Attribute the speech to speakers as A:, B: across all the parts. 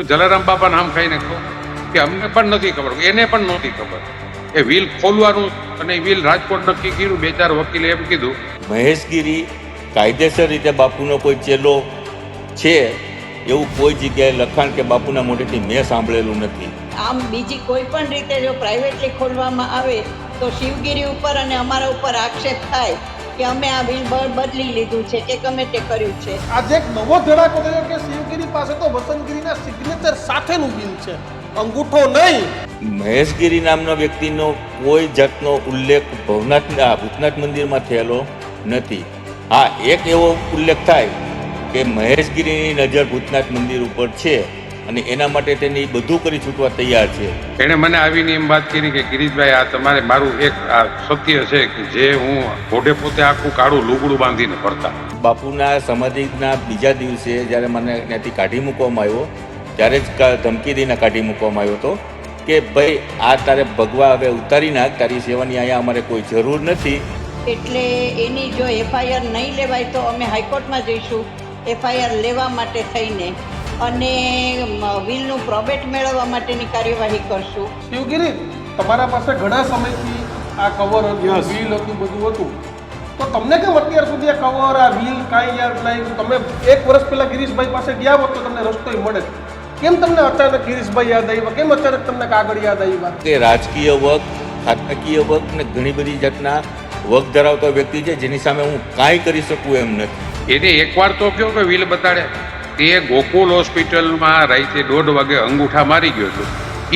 A: જલારામ બાપા નામ ખાઈને કહું કે અમને પણ નથી ખબર, એને પણ નહોતી ખબર એ વ્હીલ ખોલવાનું, અને વ્હીલ રાજકોટ નક્કી કર્યું. બે ચાર વકીલે એમ કીધું
B: મહેશગીરી કાયદેસર રીતે બાપુનો કોઈ ચેલો છે એવું કોઈ જગ્યાએ લખાણ કે બાપુના મોઢેથી મેં સાંભળેલું નથી.
C: આમ બીજી કોઈ પણ રીતે જો પ્રાઇવેટલી ખોલવામાં આવે તો શિવગીરી ઉપર અને અમારા ઉપર આક્ષેપ થાય કે અમે આ બિલ બદલી લીધું છે કે ગમે તે કર્યું છે.
D: આજે એક નવો ધડાકો થયો કે શિવગીરી પાસે તો વસંતગીરીના સિગ્નેચર સાથેનું બિલ છે, અંગૂઠો નહીં.
B: મહેશગીરી નામના વ્યક્તિનો કોઈ જાતનો ઉલ્લેખ ભૂતનાથ મંદિરમાં થયેલો નથી. હા, એક એવો ઉલ્લેખ થાય કે મહેશગીરીની નજર ભૂતનાથ મંદિર ઉપર છે અને એના માટે તેને બધું કરી છૂટવા તૈયાર છે.
A: એણે મને આવીને એમ વાત કરી કે ગિરીશભાઈ, આ તમારે મારું એક આ સત્ય છે કે જે હું ઘોડે પોતે આખું કાળું લુગડું બાંધીને ફરતા.
B: બાપુના સમાધિના બીજા દિવસે જ્યારે મને ત્યાંથી કાઢી મૂકવામાં આવ્યો ત્યારે જ ધમકી દઈને કાઢી મૂકવામાં આવ્યો હતો કે ભાઈ આ તારે ભગવા હવે ઉતારી નાખ, તારી સેવાની અહીંયા અમારે કોઈ જરૂર નથી.
C: એટલે એની જો એફઆઈઆર નહીં લેવાય તો અમે હાઈકોર્ટમાં જઈશું એફઆઈઆર લેવા માટે થઈને, અને વિલનું પ્રોબેટ મેળવવા માટેની કાર્યવાહી કરશું.
D: શિવગીરી, તમારા પાસે ઘણા સમયથી આ કવર હતું, વ્હીલ હતું, બધું હતું, તો તમને કેમ અત્યાર સુધી આ કવર, આ વ્હીલ કાંઈ યાદ નહીં? તમે એક વર્ષ પહેલા ગિરીશભાઈ પાસે ગયા હોત તો તમને રસ્તો મળે. કેમ તમને અચાનક ગિરીશભાઈ યાદ આવ્યા? કેમ અચાનક તમને કાગળ યાદ આવ્યા?
B: કે રાજકીય વગ, ખાતાકીય વગ ને ઘણી બધી જાતના વગ ધરાવતો વ્યક્તિ છે જેની સામે હું કાંઈ કરી શકું એમ નથી.
A: એને એકવાર તો કહ્યો કે વ્હીલ બતાડે. તે ગોકુલ હોસ્પિટલમાં રાતે 1:30 વાગે અંગૂઠા મારી ગયો હતો.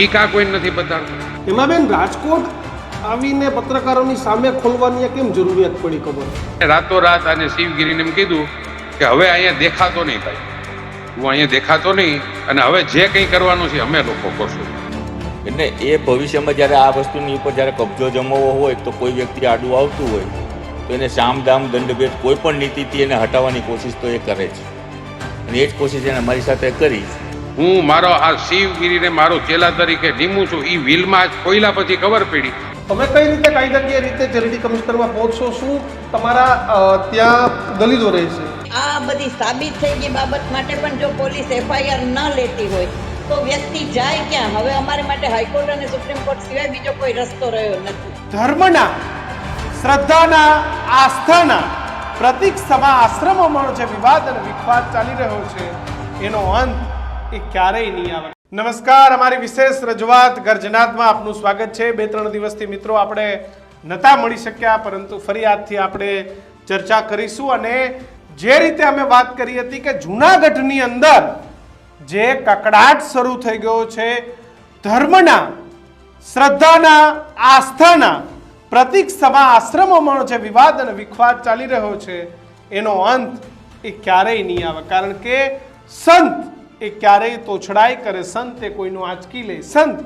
A: એ કાં કોઈને નથી બતાડતું.
D: એમાં બેન રાજકોટ આવીને પત્રકારોની સામે ખોલવાની કેમ જરૂરિયાત પડી ખબર?
A: રાતોરાત અને શિવગીરીને એમ કીધું કે હવે અહીંયા દેખાતો નહીં ભાઈ, હું અહીંયા દેખાતો નહીં, અને હવે જે કંઈ કરવાનું છે અમે લોકો કરશું.
B: એટલે એ ભવિષ્યમાં જ્યારે આ વસ્તુની ઉપર જ્યારે કબજો જમાવવો હોય તો કોઈ વ્યક્તિ આડું આવતું હોય તો એને સામદામ દંડભેદ કોઈ પણ નીતિથી એને હટાવવાની કોશિશ તો એ કરે છે, અને એ જ કોશિશ એને મારી સાથે કરી.
A: હું મારો આ શિવગીરીને મારો ચેલા તરીકે નીમું છું. એ વ્હીલમાં જ ખોઈલા પછી ખબર પડી.
D: તમે કઈ રીતે કાયદાકીય રીતે ચેરિટી કમિશનરમાં પહોંચશો? શું તમારા ત્યાં દલીલો રહેશે?
C: આ બધી સાબિત થઈ ગઈ બાબત માટે પણ જો પોલીસ એફઆઈઆર ન લેતી હોય તો વ્યક્તિ જાય ક્યાં? હવે અમારે માટે હાઈકોર્ટ અને સુપ્રીમ કોર્ટ સિવાય બીજો કોઈ રસ્તો રહ્યો નથી.
D: ધર્મના, શ્રદ્ધાના, આસ્થાના પ્રતિક સમા આશ્રમોમાં જે વિવાદ અને વિખવાદ ચાલી રહ્યો છે એનો અંત એ ક્યારેય નહીં આવે. નમસ્કાર, અમારી વિશેષ રજૂઆત ગર્જનાથમાં આપનું સ્વાગત છે. 2-3 દિવસથી મિત્રો આપણે નતા મળી શક્યા, પરંતુ ફરી આજથી આપણે ચર્ચા કરીશું. અને જે રીતે અમે વાત કરી હતી કે જૂનાગઢની અંદર જે કકડાટ શરૂ થઈ ગયો છે, ધર્મના, શ્રદ્ધાના, આસ્થાના પ્રતિક સમા આશ્રમોમાં જે વિવાદ અને વિખવાદ ચાલી રહ્યો છે એનો અંત એ ક્યારેય નહીં આવે. કારણ કે સંત એ ક્યારેય તોછડાઈ કરે, સંત એ કોઈનું આંચકી લે, સંત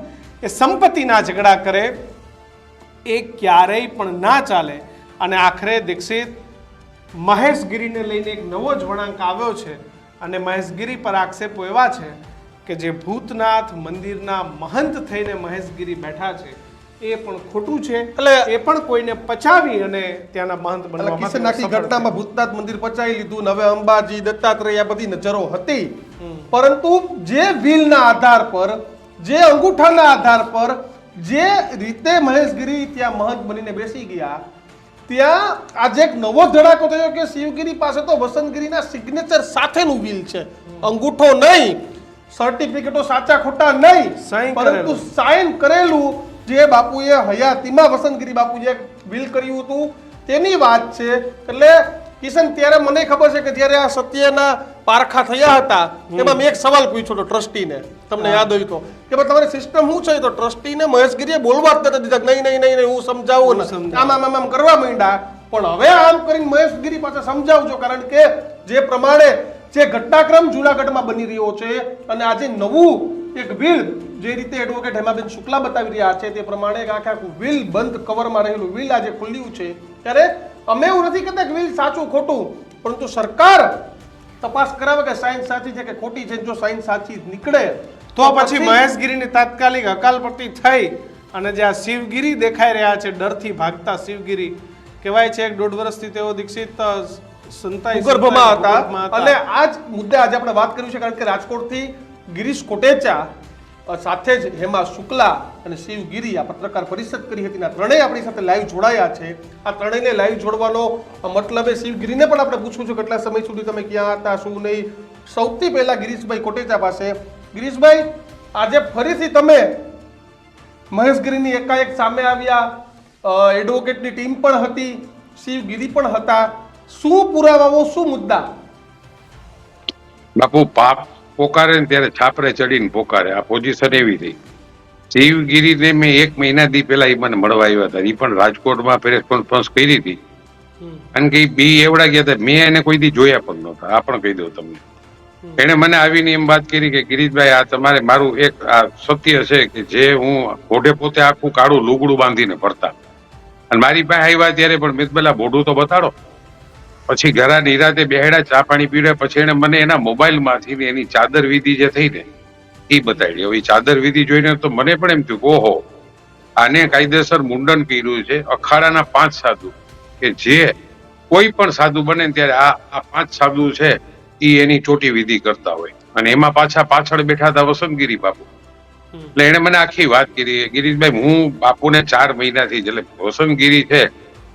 D: એ સંપત્તિના ઝઘડા કરે, એ ક્યારેય પણ ના ચાલે. અને આખરે દીક્ષિત મહેશગીરીને લઈને એક નવો જ વળાંક આવ્યો છે, અને મહેશગીરી પર આક્ષેપો એવા છે કે જે ભૂતનાથ મંદિરના મહંત થઈને મહેશગીરી બેઠા છે એ પણ ખોટું છે. એટલે એ પણ કોઈને પચાવી અને ત્યાંના મહંત બનવા માટે નાખી ઘટનામાં ભૂતનાથ મંદિર પચાવી લીધું. હવે અંબાજી, દત્તાત્રેય આ બધી નજરો હતી, પરંતુ જે વ્હીલના આધાર પર, જે અંગૂઠાના આધાર પર, જે રીતે મહેશગીરી ત્યાં મહંત બનીને બેસી ગયા, ત્યાં આજે એક નવો ધડાકો થયો કે શિવગીરી પાસે તો વસંતગીરીના સિગ્નેચર સાથેનું વ્હીલ છે, અંગૂઠો નહીં, સર્ટિફિકેટો સાચા ખોટા નહીં, પરંતુ સાઇન કરેલું જે બાપુએ હયાતીમાં વસંતગીરી બાપુ જે વ્હીલ કર્યું હતું તેની વાત છે. એટલે કિશન, ત્યારે મને ખબર છે કે જ્યારે આ સત્યના પારખા થયા હતા એમાં મેં એક સવાલ પૂછ્યો હતો ટ્રસ્ટીને, તમને યાદ હોય તો, કે ભાઈ તમારી સિસ્ટમ શું છે? તો ટ્રસ્ટીને મહેશગીરીએ બોલવા જ નતા દીધા. નહીં, હું સમજાવું ને આમ કરવા માંડ્યા. પણ હવે આમ કરીને મહેશગીરી પાસે સમજાવજો, કારણ કે જે પ્રમાણે જે ઘટનાક્રમ જૂનાગઢમાં બની રહ્યો છે અને આજે નવું એક વ્હીલ જે રીતે એડવોકેટ હેમાબેન શુક્લા બતાવી રહ્યા છે તે પ્રમાણે એક આખું વ્હીલ બંધ કવરમાં રહેલું વ્હીલ આજે ખુલ્યું છે, ત્યારે અમે એવું નથી કહેતા કે વ્હીલ સાચું ખોટું, પરંતુ સરકાર તપાસ કરાવે કે સાયન્સ સાચી છે કે ખોટી છે. જો સાયન્સ સાચી નીકળે તો પછી મહેશગીરીની તાત્કાલિક હકાલપટ્ટી થઈ અને જે આ શિવગીરી દેખાઈ રહ્યા છે, ડરથી ભાગતા શિવગીરી કહેવાય છે, 1.5 વર્ષથી તેઓ દીક્ષિત સંતાઈ હતા. અને આ જ મુદ્દે આજે આપણે વાત કરી છે, કારણ કે રાજકોટથી ગિરીશ કોટેચા સાથે જ હેમા શુક્લા અને શિવગીરી આ પત્રકાર પરિષદ કરી હતી. ત્રણેય આપણી સાથે લાઈવ જોડાયા છે. આ ત્રણેયને લાઈવ જોડવાનો મતલબ એ શિવગીરીને પણ આપણે પૂછવું છું કેટલા સમય સુધી તમે ક્યાં હતા, શું નહીં. સૌથી પહેલા ગિરીશભાઈ કોટેચા પાસે. ગિરીશભાઈ, આજે ફરીથી તમે મહેશગીરીની એકાએક સામે આવ્યા, એડવોકેટની ટીમ પણ હતી, શિવગીરી પણ હતા. શું પુરાવાઓ, શું મુદ્દા?
A: બાપુ પાપ પોકારે ને ત્યારે છાપરે ચડીને પોકારે. આ પોઝિશન એવી થઈ. શિવગીરીને મેં 1 મહિનાથી પહેલા એ મને મળવા આવ્યા હતા. એ પણ રાજકોટમાં પ્રેસ કોન્ફરન્સ કરી હતી. કારણ કે બી એવડા ગયા હતા, મેં એને કોઈ દી જોયા પણ નહોતા. આ પણ કહી દઉં તમને. એને મને આવીને એમ વાત કરી કે ગિરીશભાઈ, આ તમારે મારું એક આ સત્ય છે કે જે હું ઘોડે પોતે આખું કાળું લુગડું બાંધીને ફરતા, અને મારી પાસે આવ્યા ત્યારે પણ મેં પેલા બોડું તો બતાડો. પછી ઘરા નિરાતે બેહેડા, ચા પાણી પીડ્યા. પછી એને મને એના મોબાઈલ માંથી એની ચાદર વિધિ જે થઈ ને એ બતાડી. હવે ચાદર વિધિ જોઈને તો મને પણ એમ થયું, ઓહો, આને કાયદેસર મુંડન કર્યું છે. અખાડાના 5 સાધુ કે જે કોઈ પણ સાધુ બને ત્યારે આ 5 સાધુ છે એ એની ચોટી વિધિ કરતા હોય. અને એમાં પાછા પાછળ બેઠા હતા વસંતગીરી બાપુ. એટલે એને મને આખી વાત કરી, ગિરીશભાઈ હું બાપુને 4 મહિનાથી, એટલે વસંતગીરી છે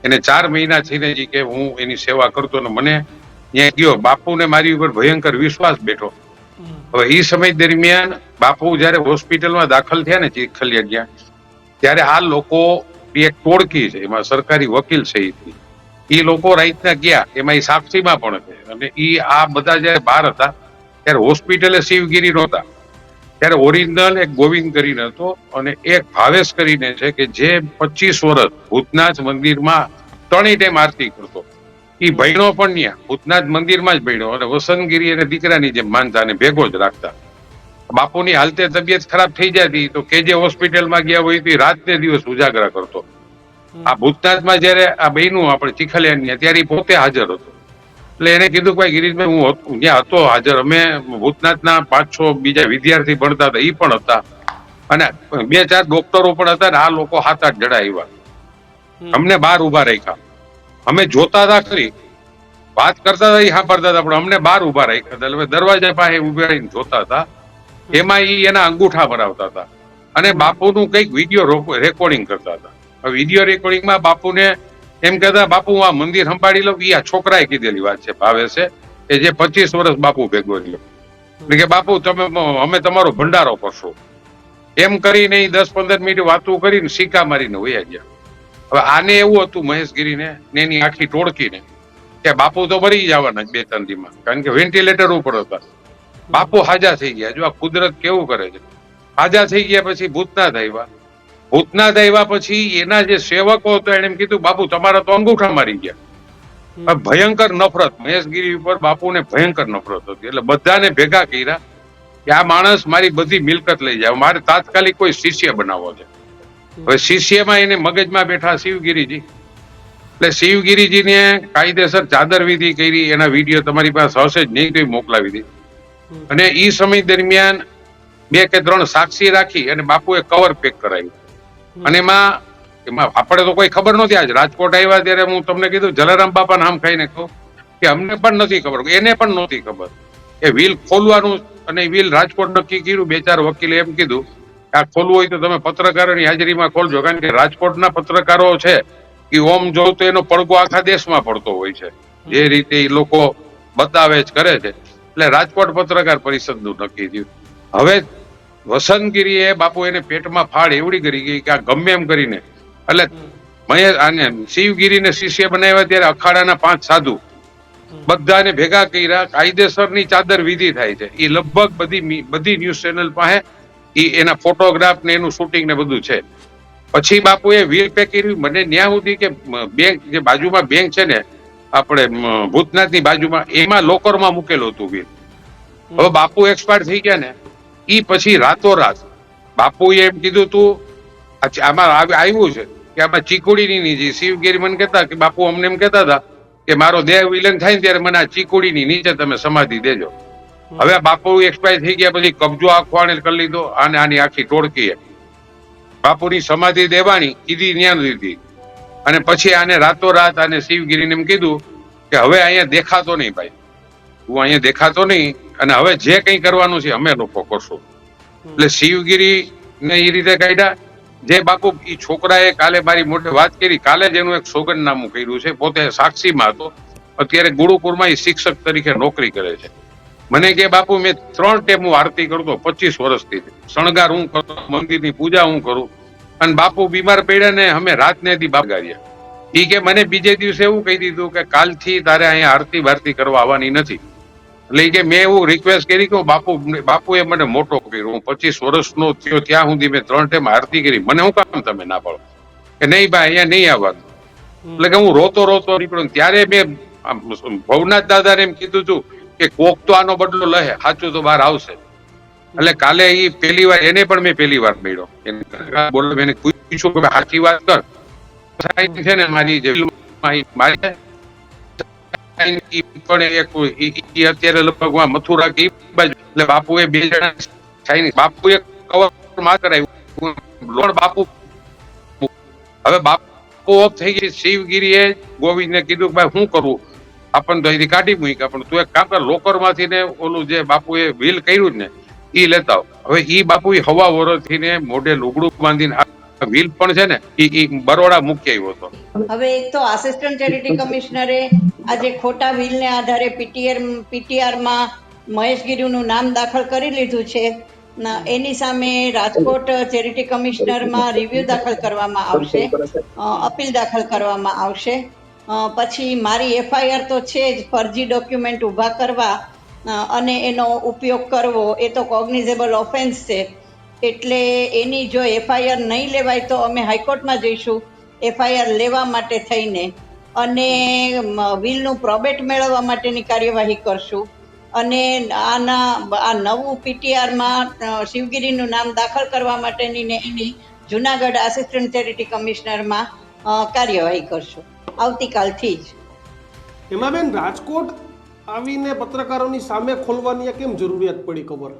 A: એને 4 મહિના થઈને કે હું એની સેવા કરતો ને મને ત્યાં ગયો. બાપુને મારી ઉપર ભયંકર વિશ્વાસ બેઠો. હવે એ સમય દરમિયાન બાપુ જયારે હોસ્પિટલમાં દાખલ થયા ને ચીખલિયા ગયા, ત્યારે આ લોકો એક ટોળકી છે, એમાં સરકારી વકીલ છે, એ લોકો રાતના ગયા, એમાં એ સાક્ષીમાં પણ છે. અને એ આ બધા જયારે બહાર હતા ત્યારે હોસ્પિટલે શિવગીરી નહોતા. ત્યારે ઓરિજિનલ એક ગોવિંદ કરીને હતો અને એક ભાવેશ કરીને છે કે જે 25 વર્ષ ભૂતનાથ મંદિરમાં 3 ટાઈમ આરતી કરતો. એ ભણ્યો પણ ત્યાં ભૂતનાથ મંદિરમાં જ ભણ્યો અને વસંતગીરી એને દીકરાની જેમ માનતા અને ભેગો જ રાખતા. બાપુની હાલતે તબિયત ખરાબ થઈ જતી તો કેજે હોસ્પિટલમાં ગયા હોય તો રાત ને દિવસ ઉજાગરા કરતો. આ ભૂતનાથમાં જયારે આ બહેનું આપણે ચીખલિયા ત્યારે પોતે હાજર હતો. એટલે એને કીધું ભાઈ ગિરીશભાઈ, હું ત્યાં હતો હાજર. અમે ભૂતનાથના 5-6 બીજા વિદ્યાર્થી ભણતા હતા, એ પણ હતા, અને 2-4 ડોક્ટરો પણ હતા. ને આ લોકો 7-8 જણા આવ્યા, અમને બહાર ઉભા રાખ્યા. અમે જોતા હતા ખરી, વાત કરતા હતા, એ સાંભળતા હતા, પણ અમને બહાર ઉભા રાખ્યા હતા. એટલે દરવાજા પાસે ઉભા રહીને જોતા હતા. એમાં એના અંગૂઠા ભરાવતા હતા અને બાપુનું કંઈક વિડીયો રેકોર્ડિંગ કરતા હતા. વિડીયો રેકોર્ડિંગમાં બાપુને એમ કહેતા, બાપુ આ મંદિર સંભાળી લો. એ આ છોકરાએ કીધેલી વાત છે, ભાવે છે, કે જે 25 વર્ષ બાપુ ભેગો રહ્યો. એટલે કે બાપુ તમે, અમે તમારો ભંડારો કરશો. એમ કરીને 10-15 મિનિટ વાતો કરીને સિક્કા મારીને વયા ગયા. હવે આને એવું હતું મહેશગીરીને ને એની આખી ટોળકીને કે બાપુ તો મરી જવાના 2-3 દીમાં, કારણ કે વેન્ટિલેટર ઉપર હતા. બાપુ હાજા થઈ ગયા. જો આ કુદરત કેવું કરે છે. હાજા થઈ ગયા પછી ભૂતનાથ આવ્યા. ભૂતનાથ આવ્યા પછી એના જે સેવકો હતો એને એમ કીધું, બાપુ તમારા તો અંગૂઠા મારી ગયા. ભયંકર નફરત મહેશગીરી ઉપર, બાપુને ભયંકર નફરત હતી. એટલે બધાને ભેગા કર્યા કે આ માણસ મારી બધી મિલકત લઈ જાય, મારે તાત્કાલિક કોઈ શિષ્ય બનાવવો છે. હવે શિષ્યમાં એને મગજમાં બેઠા શિવગીરીજી. એટલે શિવગીરીજીને કાયદેસર ચાદર વિધિ કરી. એના વિડીયો તમારી પાસે હશે જ નહીં તો મોકલાવી દી. અને એ સમય દરમિયાન 2 કે 3 સાક્ષી રાખી અને બાપુએ કવર પેક કરાવ્યું. અને એમાં આપણે તો કોઈ ખબર નહોતી. આજ રાજકોટ આવ્યા ત્યારે હું તમને કીધું, જલારામ બાપા નામ ખાઈને કહું કે અમને પણ નથી ખબર, એને પણ નહોતી ખબર એ વ્હીલ ખોલવાનું. અને વ્હીલ રાજકોટ નક્કી કર્યું. 2-4 વકીલે એમ કીધું કે આ ખોલવું હોય તો તમે પત્રકારોની હાજરીમાં ખોલજો, કારણ કે રાજકોટના પત્રકારો છે એ ઓમ જોઉં તો એનો પડઘો આખા દેશમાં પડતો હોય છે, જે રીતે એ લોકો બતાવે જ કરે છે. એટલે રાજકોટ પત્રકાર પરિષદનું નક્કી થયું. હવે વસંતગીરીએ બાપુ એને પેટમાં ફાળ એવડી કરી ગઈ કે આ ગમે એમ કરીને, એટલે આને શિવગીરીને શિષ્ય બનાવ્યા ત્યારે અખાડાના 5 સાધુ બધાને ભેગા કર્યા. કાયદેસરની ચાદર વિધિ થાય છે. એ લગભગ બધી ન્યૂઝ ચેનલ પાસે એના ફોટોગ્રાફ ને એનું શૂટિંગ ને બધું છે. પછી બાપુએ વ્હીલ પેક કર્યું. મને ન્યા સુધી કે બેંક જે બાજુમાં બેંક છે ને આપણે ભૂતનાથની બાજુમાં, એમાં લોકરમાં મૂકેલું હતું વ્હીલ. હવે બાપુ એક્સપાયર થઈ ગયા ને એ પછી રાતોરાત બાપુએ એમ કીધું તું આમાં આવ્યું છે કે આમાં ચીકુડીની નીચે. શિવગીરી મને કહેતા કે બાપુ અમને એમ કહેતા હતા કે મારો દેહ વિલન થાય ને ત્યારે મને આ ચીકુડીની નીચે તમે સમાધિ દેજો. હવે બાપુ એક્સપાયર થઈ ગયા પછી કબજો આખો આને કરી લીધો. અને આની આખી ટોળકીએ બાપુની સમાધિ દેવાની કીધી, ન્યા દીધી. અને પછી આને રાતોરાત આને શિવગીરીને એમ કીધું કે હવે અહીંયા દેખાતો નહીં ભાઈ, તું અહીંયા દેખાતો નહીં, અને હવે જે કંઈ કરવાનું છે અમે લોકો કરશું. એટલે શિવગીરી ને એ રીતે કાઢ્યા. જે બાપુ એ છોકરાએ કાલે મારી મોઢે વાત કરી, કાલે જ એનું એક સોગંદનામું કર્યું છે. પોતે સાક્ષીમાં હતો, અત્યારે ગુરુકુળમાં એ શિક્ષક તરીકે નોકરી કરે છે. મને કે બાપુ મેં 3 ટાઈમ હું આરતી કરતો 25 વર્ષથી, શણગાર હું કરું, મંદિરની પૂજા હું કરું, અને બાપુ બીમાર પડ્યા ને અમે રાતને દી બાગાર્યા. ઈ કે મને બીજે દિવસે એવું કહી દીધું કે કાલથી તારે અહીંયા આરતી ભારતી કરવા આવવાની નથી. એટલે ઈ કે મેં એવું રિક્વેસ્ટ કરી કે બાપુએ મને મોટો કર્યો, હું 25 વર્ષનો થયો ત્યાં સુધી મેં 3 ટાઈમ આરતી કરી, મને હું કામ તમે ના પાડો કે નહીં ભાઈ અહીંયા નહીં આવવાનું. એટલે કે હું રોતો નીકળ્યો. ત્યારે મેં ભવનાથ દાદાને એમ કીધું હતું કે કોક તો આનો બદલો લે, સાચું તો બહાર આવશે. એટલે કાલે ઈ પહેલી વાર એને પણ મેં પહેલી વાર મળ્યો. બોલો એને પૂછ્યું કે સાચી વાત કર છે ને મારી જે મારી પણ એક અત્યારે લગભગ મથુરા કે બાજુ. એટલે બાપુએ 2 જણા બાપુએ કવર માં કરાવ્યું. બાપુ હવે બાપુ ઓફ થઈ ગઈ. શિવગીરીએ ગોવિંદને કીધું કે ભાઈ શું કરવું, આપણને તો અહીંથી કાઢી મૂક્યા, પણ તું એક કામ કર, લોકર માંથી ને ઓલું જે બાપુએ વ્હીલ કર્યું ને ઈ લેતા આવ. હવે ઈ બાપુ હવા વરોથી ને મોઢે લુગડું બાંધીને વ્હીલ પણ છે ને ઈ બરોડા મૂકી આવ્યો હતો.
C: હવે એક તો આસિસ્ટન્ટ ચેરિટી કમિશનરે આજે ખોટા વ્હીલને આધારે પીટીઆર માં મહેશગીરીનું નામ દાખલ કરી લીધું છે. એની સામે રાજકોટ ચેરિટી કમિશનરમાં રિવ્યુ દાખલ કરવામાં આવશે, અપીલ દાખલ કરવામાં આવશે. પછી મારી એફઆઈઆર તો છે જ, ફરજી ડોક્યુમેન્ટ ઊભા કરવા અને એનો ઉપયોગ કરવો એ તો કોગ્નિઝેબલ ઓફેન્સ છે. એટલે એની જો એફઆઈઆર નહીં લેવાય તો અમે હાઈકોર્ટમાં જઈશું એફઆઈઆર લેવા માટે થઈને, અને વ્હીલનું પ્રોબેટ મેળવવા માટેની કાર્યવાહી કરશું. અને આ નવું પીટીઆરમાં શિવગીરીનું નામ દાખલ કરવા માટેની ને એની જુનાગઢ આસિસ્ટન્ટ ચેરિટી કમિશનરમાં કાર્યવાહી કરશું આવતીકાલથી જ.
D: એમાં બેન રાજકોટ આવીને પત્રકારોની સામે ખોલવાની કેમ જરૂરિયાત પડી ખબર?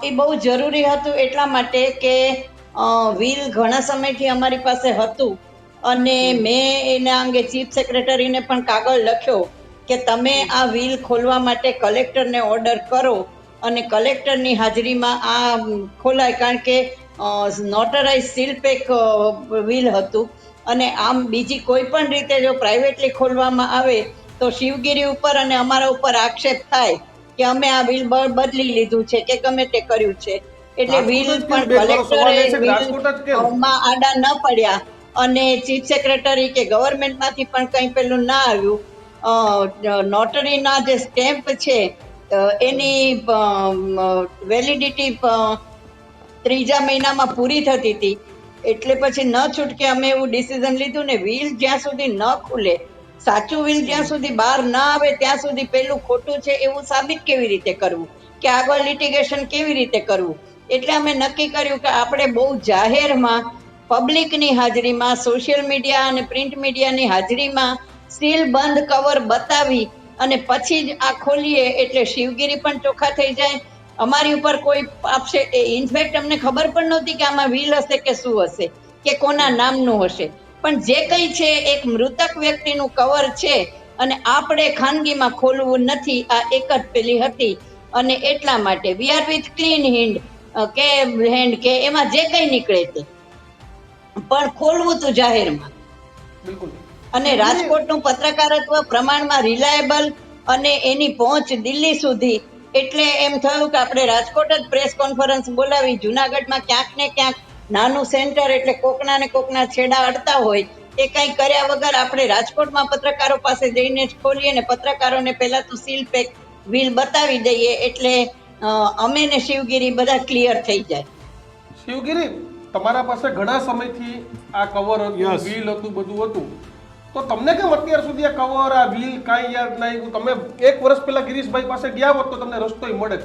C: એ બહુ જરૂરી હતું એટલા માટે કે વ્હીલ ઘણા સમયથી અમારી પાસે હતું, અને મેં એના અંગે ચીફ સેક્રેટરીને પણ કાગળ લખ્યો કે તમે આ વ્હીલ ખોલવા માટે કલેક્ટરને ઓર્ડર કરો અને કલેક્ટરની હાજરીમાં આ ખોલાય, કારણ કે નોટરાઇઝ સીલ પેક વ્હીલ હતું. અને આમ બીજી કોઈ પણ રીતે જો પ્રાઇવેટલી ખોલવામાં આવે તો શિવગીરી ઉપર અને અમારા ઉપર આક્ષેપ થાય કે અમે આ વ્હીલ બદલી લીધું છે કે ગમે તે કર્યું છે. એટલે વ્હીલ પણ કલેક્ટરે આડા ન પડ્યા અને ચીફ સેક્રેટરી કે ગવર્મેન્ટમાંથી પણ કંઈ પેલું ના આવ્યું. નોટરીના જે સ્ટેમ્પ છે એની વેલિડિટી 3જા મહિનામાં પૂરી થતી હતી, એટલે પછી ન છૂટકે અમે એવું ડિસિઝન લીધું ને વ્હીલ જ્યાં સુધી ન ખુલે, સાચું વ્હીલ જ્યાં સુધી બહાર ન આવે ત્યાં સુધી પેલું ખોટું છે એવું સાબિત કેવી રીતે કરવું, કે આગળ લિટિગેશન કેવી રીતે કરવું. એટલે અમે નક્કી કર્યું કે આપણે બહુ જાહેરમાં પબ્લિકની હાજરીમાં, સોશિયલ મીડિયા અને પ્રિન્ટ મીડિયાની હાજરીમાં સીલ બંધ કવર બતાવી અને પછી જ આ ખોલીએ એટલે શિવગીરી પણ ચોખ્ખા થઈ જાય, અમારી ઉપર કોઈ આપશે. ઇનફેક્ટ અમને ખબર પણ નહોતી કે આમાં વ્હીલ હશે કે શું હશે કે કોના નામનું હશે, પણ જે કંઈ છે એક મૃતક વ્યક્તિનું કવર છે અને આપણે ખાનગીમાં ખોલવું નથી, આ એક જ પેલી હતી. અને એટલા માટે we are with clean hand કે એમાં જે કંઈ નીકળે તે, પણ ખોલવું તો જાહેરમાં.
D: બિલકુલ.
C: અને રાજકોટનું પત્રકારત્વ પ્રમાણમાં રિલાયેબલ અને એની પહોંચ દિલ્હી સુધી, એટલે એમ થયું કે આપણે રાજકોટ જ પ્રેસ કોન્ફરન્સ બોલાવી. જુનાગઢમાં ક્યાંક ને ક્યાંક નાનું સેન્ટર એટલે કોકના ને કોકના છેડા અડતા હોય એ કંઈ કર્યા વગર આપણે રાજકોટમાં પત્રકારો પાસે જઈને જ ખોલીએ ને પત્રકારોને પહેલા તો સીલ પેક વ્હીલ બતાવી દઈએ, એટલે અમે ને શિવગીરી બધા ક્લિયર થઈ જાય.
D: શિવગીરી, તમારા પાસે ઘણા સમયથી આ કવર હતું, વ્હીલ હતું, બધું હતું, તો તમને કેમ અત્યાર સુધી આ કવર, આ વ્હીલ કાંઈ યાદ ના આવ્યું? તમે 1 વર્ષ પહેલા ગિરીશભાઈ પાસે ગયા હોત તો તમને રસ્તોય મળે.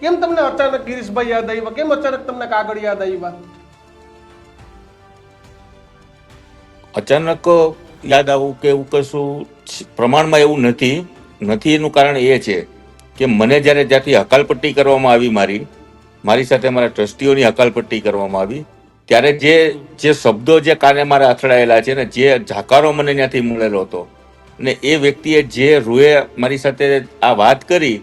D: કેમ તમને અચાનક ગિરીશભાઈ યાદ આવ્યા? કેમ અચાનક તમને કાગળ યાદ આવ્યા?
B: અચાનક યાદ આવું કે એવું કશું પ્રમાણમાં એવું નથી. એનું કારણ એ છે કે મને જ્યાંથી હકાલપટ્ટી કરવામાં આવી, મારી સાથે મારા ટ્રસ્ટીઓની હકાલપટ્ટી કરવામાં આવી, ત્યારે જે શબ્દો જે કાને મારા અથડાયેલા છે ને જે ઝાકારો મને ત્યાંથી મળેલો હતો, ને એ વ્યક્તિએ જે રૂએ મારી સાથે આ વાત કરી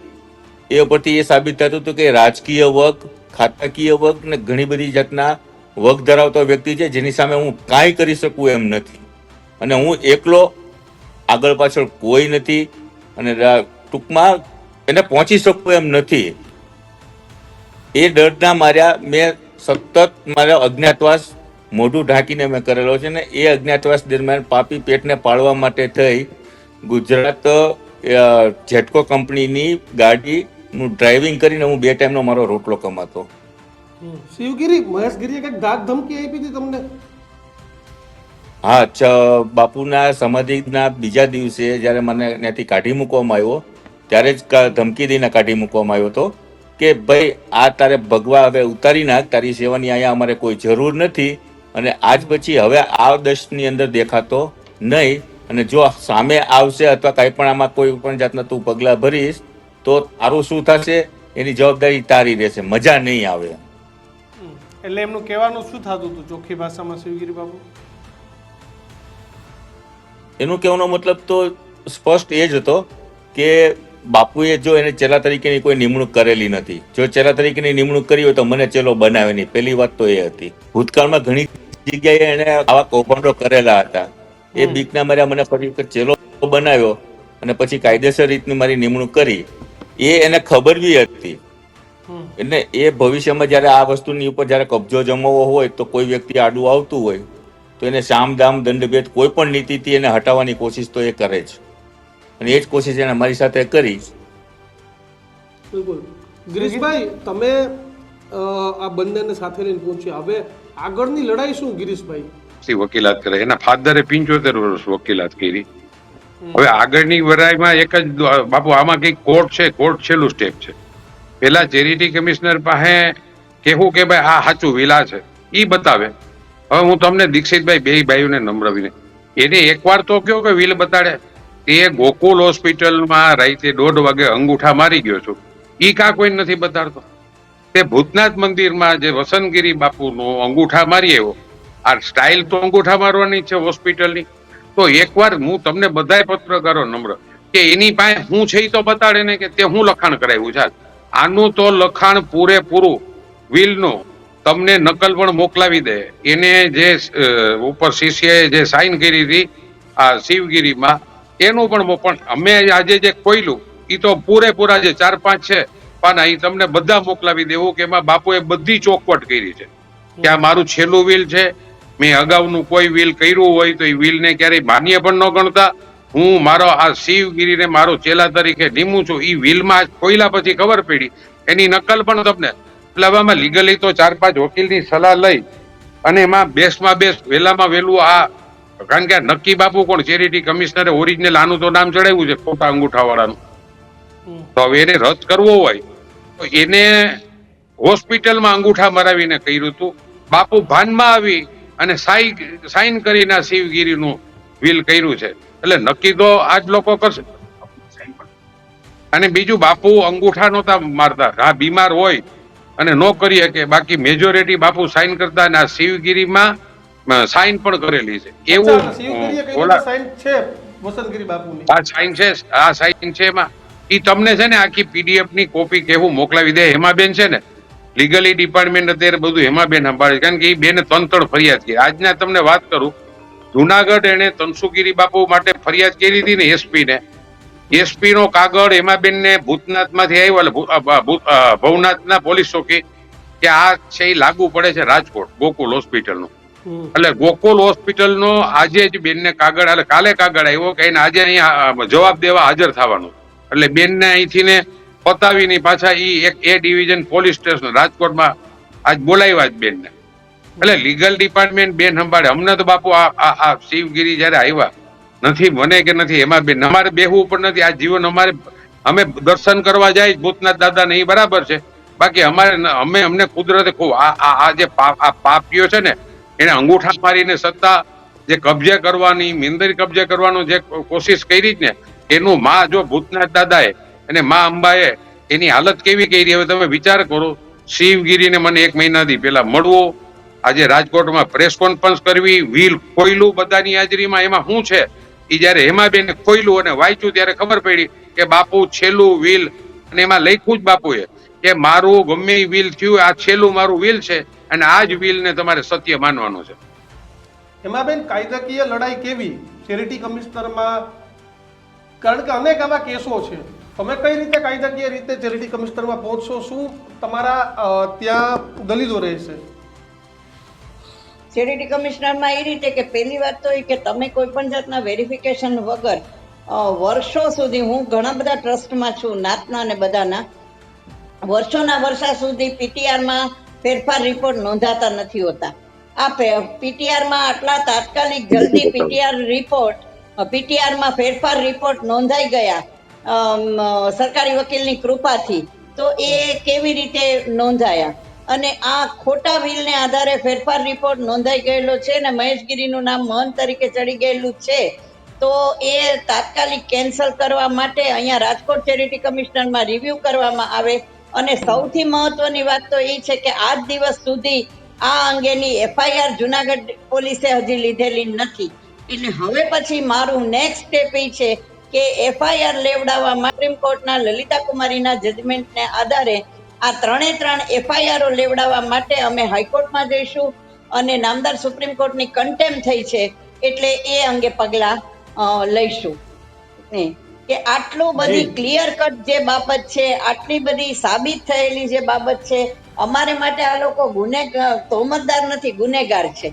B: એ ઉપરથી એ સાબિત થતું હતું કે રાજકીય વર્ગ, ખાતાકીય વર્ગ ને ઘણી બધી જાતના વર્ગ ધરાવતો વ્યક્તિ છે જેની સામે હું કાંઈ કરી શકું એમ નથી, અને હું એકલો, આગળ પાછળ કોઈ નથી, અને ટૂંકમાં એને પહોંચી શકું એમ નથી. એ ડરના માર્યા મેં સતત મારો અજ્ઞાતવાસ મોઢું ઢાંકીને મેં કરેલો છે, ને એ અજ્ઞાતવાસ દરમિયાન પાપી પેટને પાળવા માટે થઈ ગુજરાત જેટકો કંપનીની ગાડીનું ડ્રાઇવિંગ કરીને હું 2 ટાઈમનો મારો રોટલો કમાતો.
D: શિવગીરી મહેશગીરીએ કંઈક ધાક ધમકી આપી હતી તમને?
B: હા, બાપુના સમાધિના બીજા દિવસે જ્યારે મને ત્યાંથી કાઢી મૂકવામાં આવ્યો ત્યારે જ ધમકી દઈને કાઢી મૂકવામાં આવ્યો હતો કે ભાઈ આ તારે ભગવા હવે ઉતારી નાખ, તારી સેવાની અહીંયા અમારે કોઈ જરૂર નથી, અને આજ પછી હવે આ દશની અંદર દેખાતો નહીં, અને જો સામે આવશે અથવા કાંઈ પણ આમાં કોઈ પણ જાતના તું પગલાં ભરીશ તો તારું શું થશે એની જવાબદારી તારી રહેશે, મજા નહીં આવે.
D: એટલે એમનું કહેવાનું શું થતું હતું ચોખ્ખી ભાષામાં શિવગીરી બાબુ?
B: એનું કહેવાનો મતલબ તો સ્પષ્ટ એ જ હતો કે બાપુએ જો એને ચેલા તરીકેની કોઈ નિમણૂક કરેલી નથી. જો ચેલા તરીકેની નિમણૂક કરી હોય તો મને ચેલો બનાવે નહીં. પહેલી વાત તો એ હતી. ભૂતકાળમાં ઘણી જગ્યાએ એને આવા કૌભાંડો કરેલા હતા. એ બીકના માર્યા મને ફરી ચેલો બનાવ્યો અને પછી કાયદેસર રીતની મારી નિમણૂક કરી. એ એને ખબર બી હતી. એટલે એ ભવિષ્યમાં જયારે આ વસ્તુની ઉપર જયારે કબજો જમાવવો હોય તો કોઈ વ્યક્તિ આડું આવતું હોય તો એને સામ દામ દંડભેદ કોઈ પણ નીતિથી એને હટાવવાની કોશિશ તો એ કરે છે, અને એ જ કોશિશ એને મારી સાથે કરી.
D: બિલકુલ. ગિરીશભાઈ, તમે આ બંનેને સાથે લઈને પહોંચ્યા, હવે આગળની લડાઈ શું ગિરીશભાઈ?
A: વકીલાત કરે, એના ફાધરે 75 વર્ષ વકીલાત કરી. હવે આગળની લડાઈમાં એક જ બાપુ, આમાં કઈ કોર્ટ છે, કોર્ટ છેલ્લું સ્ટેપ છે. પેલા ચેરિટી કમિશનર પાસે કેવું કે ભાઈ આ સાચું વિલા છે, ઈ બતાવે. હવે હું તમને દીક્ષિતભાઈ બે ભાઈઓને નમ્ર વિને, એને એકવાર તો કયો કે વિલ બતાડે. તે ગોકુલ હોસ્પિટલમાં રાતે 1:30 વાગે અંગૂઠા મારી ગયો છું, ઈ કા કોઈ નથી બતાડતો. તે ભૂતનાથ મંદિરમાં જે વસંતગીરી બાપુનો અંગૂઠા મારી આવ્યો, આ સ્ટાઇલ તો અંગૂઠા મારવાની છે હોસ્પિટલની. તો એકવાર હું તમને બધાય પત્રકારો નમ્ર કે એની પાસે હું છે તો બતાડે ને કે તે હું લખાણ કરાવ્યું છે. આનું તો લખાણ પૂરેપૂરું વિલનું તમને નકલ પણ મોકલાવી દે. એને જે ઉપર શિષ્યએ જે સાઇન કરી હતી આ શિવગીરીમાં, એનું પણ અમે આજે જે ખોયલું એ તો પૂરેપૂરા જે 4-5 છે પાના, એ તમને બધા મોકલાવી દેવું કે એમાં બાપુએ બધી ચોખવટ કરી છે કે આ મારું છેલ્લું વિલ છે. મેં અગાઉનું કોઈ વિલ કર્યું હોય તો એ વિલને ક્યારેય માન્ય પણ ન ગણતા. હું મારો આ શિવગીરીને મારો ચેલા તરીકે નીમું છું. એ વિલમાં ખોયલા પછી ખબર પડી, એની નકલ પણ તમને. એટલે હવે આમાં લીગલી તો 4-5 વકીલની સલાહ લઈ અને એમાં બેસમાં બેસ વહેલામાં વહેલું આ, કારણ કે નક્કી બાપુ કોણ, ચેરિટી કમિશનરે ઓરિજિનલ આનું તો નામ ચડાવ્યું છે ખોટા અંગૂઠા વાળાનું. તો હવે એને રદ કરવો હોય તો એને હોસ્પિટલમાં અંગૂઠા મરાવીને કર્યું હતું. બાપુ ભાનમાં આવી અને સાઈન કરીને શિવગીરીનું વિલ કર્યું છે. એટલે નક્કી તો આજ લોકો કરશે. અને બીજું, બાપુ અંગૂઠા નહોતા મારતા, હા બીમાર હોય અને ન કરી શકે, બાકી મેજોરિટી બાપુ સાઈન કરતા, અને આ શિવગીરીમાં સાઈન પણ કરેલી છે. એવું આ સાઈન છે, આ સાઈન છે એમાં. ઈ તમને છે ને આખી PDF ની કોપી કેવું મોકલાવી દે. હેમાબેન છે ને લીગલી ડિપાર્ટમેન્ટ અત્યારે બધું હેમાબેન સંભાળે, કારણ કે એ બેને 3 ફરિયાદ કરી. આજના તમને વાત કરું, જુનાગઢ એને તનસુગીરી બાપુ માટે ફરિયાદ કરી હતી ને SP ને. SP નો કાગળ હેમાબેન ને ભૂતનાથ માંથી આવ્યો, ભવનાથના પોલીસ ચોકી, કે આ છે એ લાગુ પડે છે રાજકોટ ગોકુલ હોસ્પિટલ નું. એટલે ગોકુલ હોસ્પિટલ નો આજે જ બેન ને કાગળ, એટલે કાલે કાગળ આવ્યો કે આજે અહીંયા જવાબ દેવા હાજર થવાનું. એટલે બેન ને અહીંથી ને પતાવીને પાછા એક A ડિવિઝન પોલીસ સ્ટેશન રાજકોટમાં આજ બોલાવ્યા જ બેન ને. એટલે લીગલ ડિપાર્ટમેન્ટ બેન સંભાળે. અમને તો બાપુ આ શિવગીરી જયારે આવ્યા નથી, મને કે નથી એમાં બેન અમારે બેહવું પણ નથી. આ જીવન અમારે, અમે દર્શન કરવા જાય ભૂતનાથ દાદા ને એ બરાબર છે, બાકી અમારે અમને કુદરતે આ જે પાપીઓ છે ને એને અંગૂઠા મારીને સત્તા જે કબજે કરવાની, મિંદરી કબજે કરવાનું જે કોશિશ કરી ને, એનું માં જો ભૂતનાથ દાદાએ અને માં અંબાએ એની હાલત કેવી કરી. હવે તમે વિચાર કરો, શિવગીરીને મને 1 મહિનાથી પેલા મળવું, આજે રાજકોટમાં પ્રેસ કોન્ફરન્સ કરવી, વિલ ખોયલું બધાની હાજરીમાં, એમાં શું છે એ જયારે હેમાબેને ખોયલું અને વાંચ્યું ત્યારે ખબર પડી કે બાપુ છેલ્લું વિલ અને એમાં લખ્યું જ બાપુએ કે મારું ગમે એ વિલ થયું, આ છેલ્લું મારું વિલ છે અને આ જ વિલને તમારે સત્ય માનવાનું છે.
D: એમાં બેન કાયદાકીય લડાઈ કેવી ચેરિટી કમિશનરમાં? કારણ કે અનેક આવા કેસો છે. તમે કઈ રીતે કાયદાકીય રીતે ચેરિટી કમિશનરમાં પહોંચશો? શું તમારા ત્યાં દલીલો રહેશે?
C: ચેરિટી કમિશનરમાં એ રીતે કે પહેલી વાત તો એ કે તમે કોઈ પણ જાતના વેરિફિકેશન વગર વર્ષો સુધી, હું ઘણા બધા ટ્રસ્ટમાં છું નાતના ને બધાના, વર્ષોના વર્ષા સુધી પીટીઆરમાં ફેરફાર રિપોર્ટ નોંધાતા નથી હોતા. આ પીટીઆરમાં આટલા તાત્કાલિક જલ્દી પીટીઆરમાં ફેરફાર રિપોર્ટ નોંધાઈ ગયા સરકારી વકીલની કૃપાથી, તો એ કેવી રીતે નોંધાયા? અને આ ખોટા વિલને આધારે ફેરફાર રિપોર્ટ નોંધાઈ ગયેલો છે ને મહેશગીરીનું નામ મહંત તરીકે ચડી ગયેલું છે, તો એ તાત્કાલિક કેન્સલ કરવા માટે અહીંયા રાજકોટ ચેરિટી કમિશનરમાં રિવ્યુ કરવામાં આવે. અને સૌથી મહત્વની વાત તો એ છે કે આજ દિવસ સુધી આ અંગેની એફઆઈઆર જુનાગઢ પોલીસે હજી લીધેલી નથી. એટલે હવે પછી મારું નેક્સ્ટ સ્ટેપ એ છે કે એફઆઈઆર લેવડાવવા માટે સુપ્રીમ કોર્ટના લલિતા કુમારીના જજમેન્ટને આધારે આ 3 એફઆઈઆરો લેવડાવવા માટે અમે હાઈકોર્ટમાં જઈશું અને નામદાર સુપ્રીમ કોર્ટની કન્ટેમ થઈ છે એટલે એ અંગે પગલાં લઈશું. કે આટલું બધી ક્લિયર કટ જે બાબત છે, આટલી બધી સાબિત થયેલી જે બાબત છે, અમારે માટે આ લોકો તોહમતદાર નથી, ગુનેગાર છે.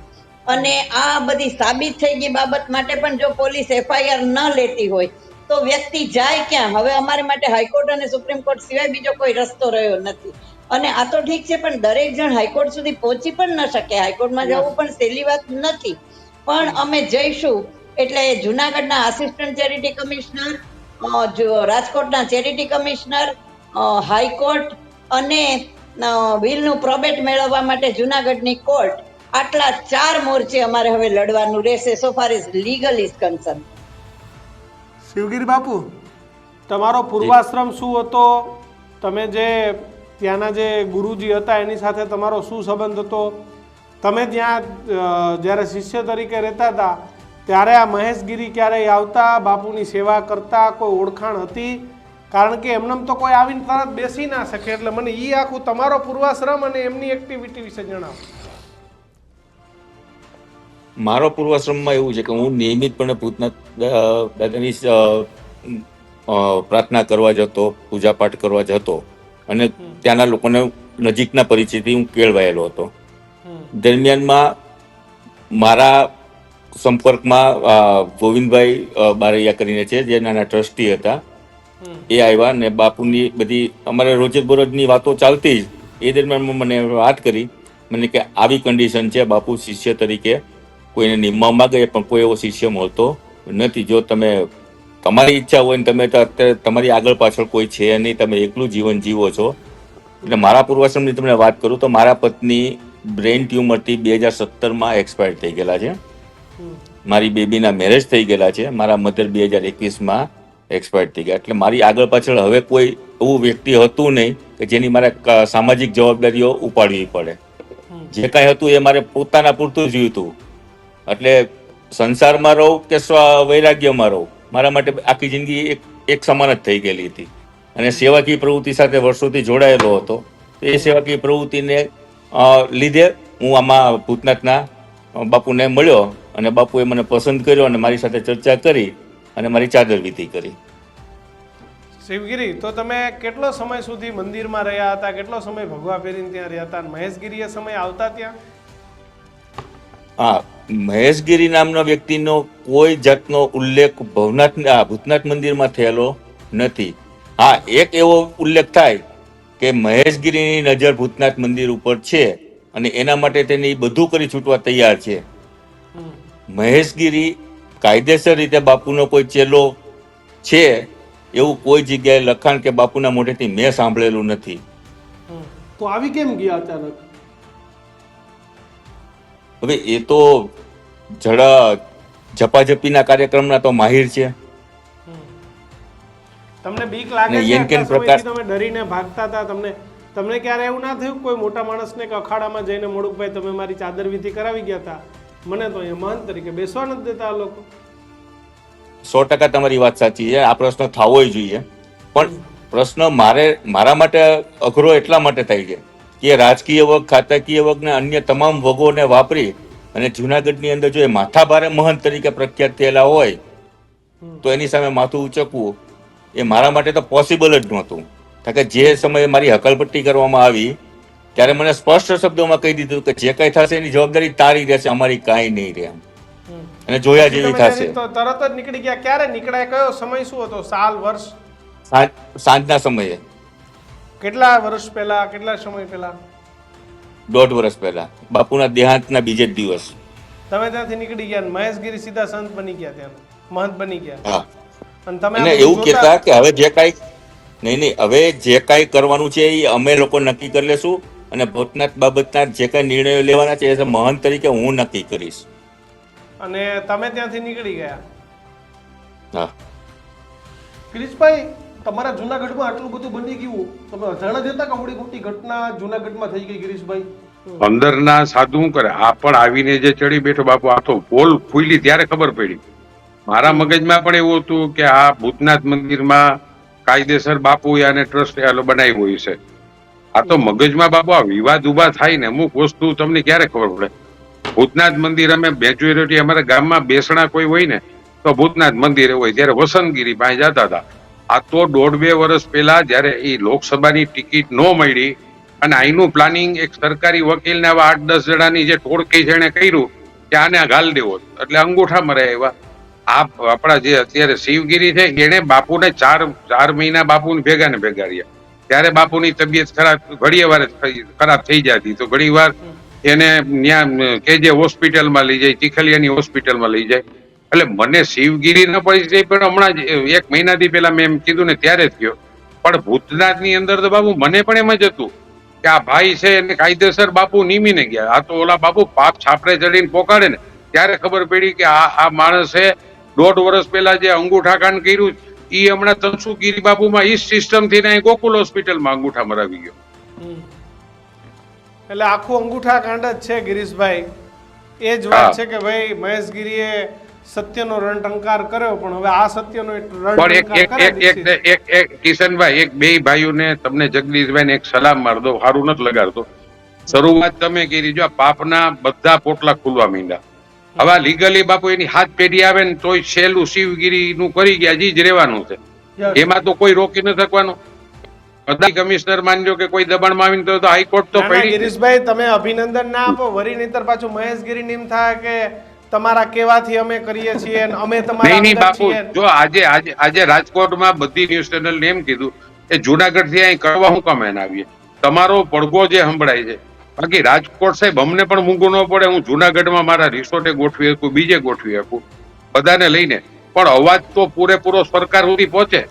C: અને આ બધી સાબિત થઈ ગઈ બાબત માટે પણ જો પોલીસ એફઆઈઆર ન લેતી હોય તો વ્યક્તિ જાય ક્યાં? હવે અમારે માટે હાઈકોર્ટ અને સુપ્રીમ કોર્ટ સિવાય બીજો કોઈ રસ્તો રહ્યો નથી. અને આ તો ઠીક છે, પણ દરેક જણ હાઈકોર્ટ સુધી પહોંચી પણ ન શકે. હાઈકોર્ટમાં જવું પણ સહેલી વાત નથી, પણ અમે જઈશું. એટલે જુનાગઢના આસિસ્ટન્ટ ચેરિટી કમિશનર, રાજકોટના ચેરિટી કમિશનર, હાઈકોર્ટ અને વિલનું પ્રોબેટ મેળવવા માટે જુનાગઢની કોર્ટ, આટલા 4 મોરચે અમારે હવે લડવાનું રહેશે so far as legal is concern.
D: Shivgiri Bapu, તમારો પૂર્વાશ્રમ શું હતો? તમે જે ત્યાંના જે ગુરુજી હતા એની સાથે તમારો શું સંબંધ હતો? તમે ત્યાં જ્યારે શિષ્ય તરીકે રહેતા હતા ત્યારે આ મહેશગીરી ક્યારેય આવતા, બાપુની સેવા કરતા? કોઈ ઓળખાણ હતી? કારણ કે એમનેમ તો કોઈ આવીને તરત બેસી ના શકે. એટલે મને એ આખું તમારો પૂર્વાશ્રમ અને એમની એક્ટિવિટી વિશે જણાવો.
B: મારો પૂર્વાશ્રમમાં એવું છે કે હું નિયમિતપણે ભૂતનાથ દાદાની પ્રાર્થના કરવા જતો, પૂજાપાઠ કરવા જતો અને ત્યાંના લોકોને નજીકના પરિચયથી હું કેળવાયેલો હતો. દરમિયાનમાં મારા સંપર્કમાં ગોવિંદભાઈ બારૈયા કરીને છે, જે નાના ટ્રસ્ટી હતા, એ આવ્યા ને બાપુની બધી અમારે રોજે બરોજની વાતો ચાલતી જ. એ દરમિયાન મને વાત કરી, મને કે આવી કન્ડિશન છે, બાપુ શિષ્ય તરીકે કોઈને નિમવા માંગે પણ કોઈ એવો શિષ્ય મળતો નથી. જો તમે તમારી ઈચ્છા હોય ને તમે તો અત્યારે તમારી આગળ પાછળ કોઈ છે નહીં, તમે એકલું જીવન જીવો છો. એટલે મારા પૂર્વાશ્રમની તમને વાત કરું તો મારા પત્ની બ્રેઇન ટ્યુમરથી 2017માં એક્સપાયર થઈ ગયેલા છે. મારી બેબીના મેરેજ થઈ ગયેલા છે. મારા મધર 2021માં એક્સપાયર થઈ ગયા. એટલે મારી આગળ પાછળ હવે કોઈ એવું વ્યક્તિ હતું નહીં કે જેની મારે સામાજિક જવાબદારીઓ ઉપાડવી પડે. જે કાંઈ હતું એ મારે પોતાના પૂરતું જ હતું. એટલે સંસારમાં રહું કે વૈરાગ્યમાં રહું, મારા માટે આખી જિંદગી એક સમાન જ થઈ ગયેલી હતી. અને સેવાકીય પ્રવૃત્તિ સાથે વર્ષોથી જોડાયેલો હતો. એ સેવાકીય પ્રવૃત્તિને લીધે હું આમાં ભૂતનાથના બાપુને મળ્યો અને બાપુએ મને પસંદ કર્યો અને મારી સાથે ચર્ચા કરી અને મારી ચાદર વિધિ કરી.
D: શિવગીરી, તો તમે કેટલો સમય સુધી મંદિરમાં રહ્યા હતા? કેટલો સમય ભગવા ફેરીને ત્યાં રહ્યા હતા? મહેશગીરી એ સમય આવતા ત્યાં?
B: હા, મહેશગીરી નામના વ્યક્તિનો કોઈ જાતનો ઉલ્લેખ ભૂતનાથ મંદિરમાં થયેલો નથી. હા, એક એવો ઉલ્લેખ થાય કે મહેશગીરીની નજર ભૂતનાથ મંદિર ઉપર છે અને એના માટે તેને બધું કરી છૂટવા તૈયાર છે. મહેશગીરી કાયદેસર રીતે બાપુનો કોઈ ચેલો છે એવું કોઈ જગ્યાએ લખાણ કે બાપુના મોઢેથી મેં સાંભળેલું નથી.
D: તો આવી કેમ ગયા અચાનક?
B: હવે એ તો ઝપાઝપીના કાર્યક્રમના તો માહિર છે.
D: તમને બીક લાગે છે? તમે ડરીને ભાગતા હતા? તમને ક્યારે એવું ના થયું કોઈ મોટા માણસને કે અખાડામાં જઈને મોડુકભાઈ તમે મારી ચાદર વિધિ કરાવી ગયા હતા, મને તો અહીંયા મહંત તરીકે બેસવા નથી દેતા આ લોકો?
B: 100% તમારી વાત સાચી છે. આ પ્રશ્ન થવો જોઈએ, પણ પ્રશ્ન મારા માટે અઘરો એટલા માટે થાય છે કે રાજકીય વગ, ખાતાકીય વગ ને અન્ય તમામ વગોને વાપરી અને જુનાગઢની અંદર જો એ માથાભારે મહંત તરીકે પ્રખ્યાત થયેલા હોય તો એની સામે માથું ઉચકવું એ મારા માટે તો પોસિબલ જ નહોતું. કારણ કે જે સમયે મારી હકલપટ્ટી કરવામાં આવી ત્યારે મને સ્પષ્ટ શબ્દોમાં કહી દીધું કે જે કઈ થશે એની જવાબદારી તારી રહેશે, અમારી કાંઈ નહીં રહે અને જોયા જેવી થશે.
D: તો તરત જ નીકળી ગયા. ક્યારે નીકળ્યા? કયો સમય શું હતો? સાલ, વર્ષ?
B: સાંજના સમયે.
D: કેટલા વર્ષ પહેલા? કેટલા સમય પહેલા?
B: 1.5 વર્ષ પહેલા, બાપુના દેહાંતના બીજે જ દિવસ.
D: તમે ત્યાંથી નીકળી ગયા અને મહેશગીરી સીધા સંત બની ગયા, ત્યાં મહંત બની ગયા.
B: હા,
D: અને તમે
B: અને એવું કહેતા કે હવે જે કાંઈ નહીં હવે જે કાંઈ કરવાનું છે એ અમે લોકો નક્કી કરી લેશું અને ભૂતનાથ બાબતના જે કાંઈ નિર્ણયો લેવાના છે એ મહંત તરીકે હું નક્કી કરીશ.
D: અને તમે ત્યાંથી નીકળી ગયા.
B: હા
E: કિરીશભાઈ, તમારા જુનાગઢમાં આટલું બધું બની ગયું, તમે અજાણા જ હતા કે આવડી મોટી ઘટના જુનાગઢમાં થઈ ગઈ? કિરીશભાઈ,
A: અંદરના સાધુ શું કરે, આ પણ આવીને જે ચડી બેઠો બાપુ, આ તો પોલ ખુલી ત્યારે ખબર પડી. મારા મગજમાં પણ એવું હતું કે આ ભૂતનાથ મંદિરમાં કાયદેસર બાપુ આને ટ્રસ્ટ બનાવ્યું છે. આ તો મગજમાં બાપુ આ વિવાદ ઉભા થાય ને અમુક વસ્તુ તમને ક્યારે ખબર પડે. ભૂતનાથ મંદિર અમે મેજોરિટી અમારા ગામમાં બેસણા કોઈ હોય ને તો ભૂતનાથ મંદિર હોય, ત્યારે વસંતગીરી પાસે જતા હતા. આ તો 1.5-2 વર્ષ પહેલા જયારે એ લોકસભાની ટિકિટ ન મળી અને અહીંનું પ્લાનિંગ એક સરકારી વકીલને આવા 8-10 જણાની જે ટોળકી છે એને કર્યું કે આને ઘાલ દેવો, એટલે અંગૂઠા મરાય એવા. આ આપણા જે અત્યારે શિવગીરી છે એને બાપુને 4 મહિના બાપુને ભેગા ને ભેગા રહ્યા. ત્યારે બાપુની તબિયત ઘડીએ વાર ખરાબ થઈ જતી, તો ઘણી વાર એને ત્યાં કેજે હોસ્પિટલમાં લઈ જાય, ચીખલિયાની હોસ્પિટલમાં લઈ જાય. એટલે મને શિવગીરી ન પડી પણ હમણાં જ 1 મહિનાથી પહેલા મેં એમ કીધું ને ત્યારે જ થયો. પણ ભૂતનાથ ની અંદર તો બાપુ મને પણ એમ જ હતું કે આ ભાઈ છે એને કાયદેસર બાપુ નીમીને ગયા. આ તો ઓલા બાપુ પાપ છાપરે ચડીને પોકાડે ને ત્યારે ખબર પડી કે આ માણસે 1.5 વર્ષ પહેલા જે અંગૂઠા કાંડ કર્યું એ હમણાં તનસુગીરી બાપુમાં ઈ સિસ્ટમ થી ને ગોકુલ હોસ્પિટલમાં અંગૂઠા મરાવી ગયો.
D: એટલે આખું અંગૂઠા કાંડ જ છે ગિરીશભાઈ. એ જ વાત છે કે ભાઈ મહેશગીરીએ સત્યનો રણટંકાર કર્યો, પણ હવે આ સત્યનો
A: એક કિશનભાઈ, એક 2 ભાઈઓને તમને જગદીશભાઈ ને એક સલામ માર દો, સારું નથી લગાડતો. શરૂઆત તમે કરી, જો પાપના બધા પોટલા ખુલવા માંડ્યા. હવે લીગલી બાપુ એની હાથ પેઢી આવે ને તોય છેલ્લું શિવગીરી નું કરી ગયા, જી જ રહેવાનું છે. એમાં તો કોઈ રોકી ન શકવાનું. બધા કમિશનર માનજો કે કોઈ દબાણમાં આવીને તો હાઈકોર્ટ તો પડી.
D: ગિરીશભાઈ, તમે અભિનંદન ના આપો વરી, નહીતર પાછું મહેશગીરી નીમ થાય કે તમારા કેવાથી અમે કરીએ છીએ અને અમે તમારા
A: નહીં બાપુ, જો આજે રાજકોટમાં બધી ન્યૂઝ ચેનલ એમ કીધું કે જુનાગઢ થી અહીં કરવા હું કામ એને આવીએ, તમારો પડઘો જે સંભળાય છે. બાકી રાજકોટ સાહેબ અમને પણ મૂંગું ન પડે, હું જુનાગઢમાં મારા રિસોર્ટે ગોઠવી શકું, બીજે ગોઠવી શકું, બધાને લઈને, પણ અવાજ તો પૂરેપૂરો સરકાર સુધી પહોંચે.